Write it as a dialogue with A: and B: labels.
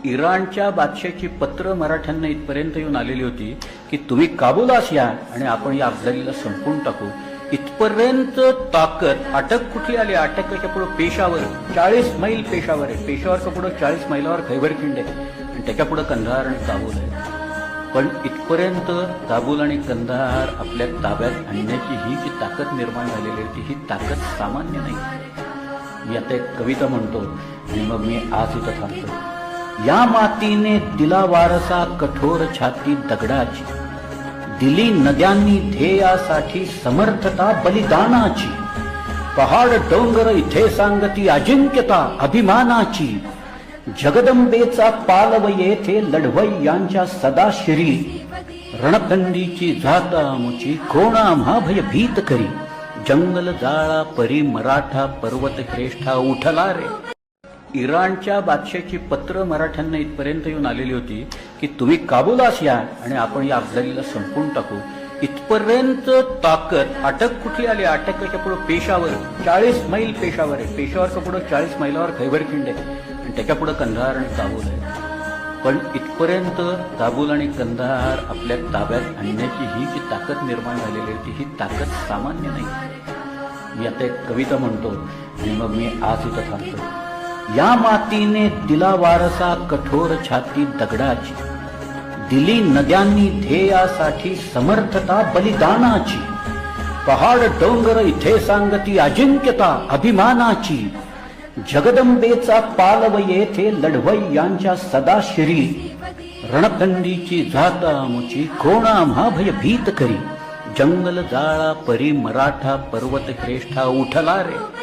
A: इराणच्या बादशाची पत्र मराठ्यांना इथपर्यंत येऊन आलेली होती की तुम्ही काबुलास या आणि आपण या अफजलीला संपवून टाकू. इथपर्यंत ताकद. अटक कुठली आली? अटकाच्या पुढे पेशावर, 40 मैल पेशावर आहे. पेशावरच्या पुढे 40 मैलावर खैबर खिंड आहे आणि त्याच्या पुढे कंधार आणि काबूल आहे. पण इथपर्यंत काबूल आणि कंधार आपल्या ताब्यात आणण्याची ही जी ताकद निर्माण झालेली होती, ही ताकद सामान्य नाही. मी आता एक कविता म्हणतो आणि मग मी आज इथं थांबतो. या मातीने दिला वारसा कठोर छाती दगडाची, दिली नद्यांनी ध्येयासाठी समर्थता बलिदानाची. पहाड डोंगर इथे सांगती अजिंक्यता अभिमानाची. जगदंबेचा पालव येथे लढवई यांच्या सदाशिरी. रणखंडीची जाता मुची कोणा आम्हा भय भीत करी. जंगल जाळा परी मराठा पर्वत श्रेष्ठा उठला रे. इराणच्या बादशाची पत्र मराठ्यांना इथपर्यंत येऊन आलेली होती की तुम्ही काबुलास या आणि आपण या अफजलीला संपवून टाकू. इथपर्यंत ताकद. अटक कुठली आली? अटकाच्या पुढे पेशावर, 40 मैल पेशावर आहे. पेशावरच्या पुढे 40 मैलावर खैबर खिंड आहे आणि त्याच्या पुढे कंधार आणि काबूल आहे. पण इथपर्यंत काबूल आणि कंधार आपल्या ताब्यात आणण्याची ही जी ताकद निर्माण झालेली होती, ही ताकद सामान्य नाही. मी आता एक कविता म्हणतो आणि मग मी आज इथं थांबतो. या मातीने दिला वारसा कठोर छाती दगडाची, दिली नद्यांनी ध्येयासाठी समर्थता बलिदानाची. पहाड डोंगर इथे सांगती अजिंक्यता अभिमानाची. जगदंबेचा पालव येथे लढवई यांच्या सदाशिरी. रणखंडीची जाता मुची कोणा आम्हा भय भीत करी. जंगल जाळा परी मराठा पर्वत श्रेष्ठा उठला रे.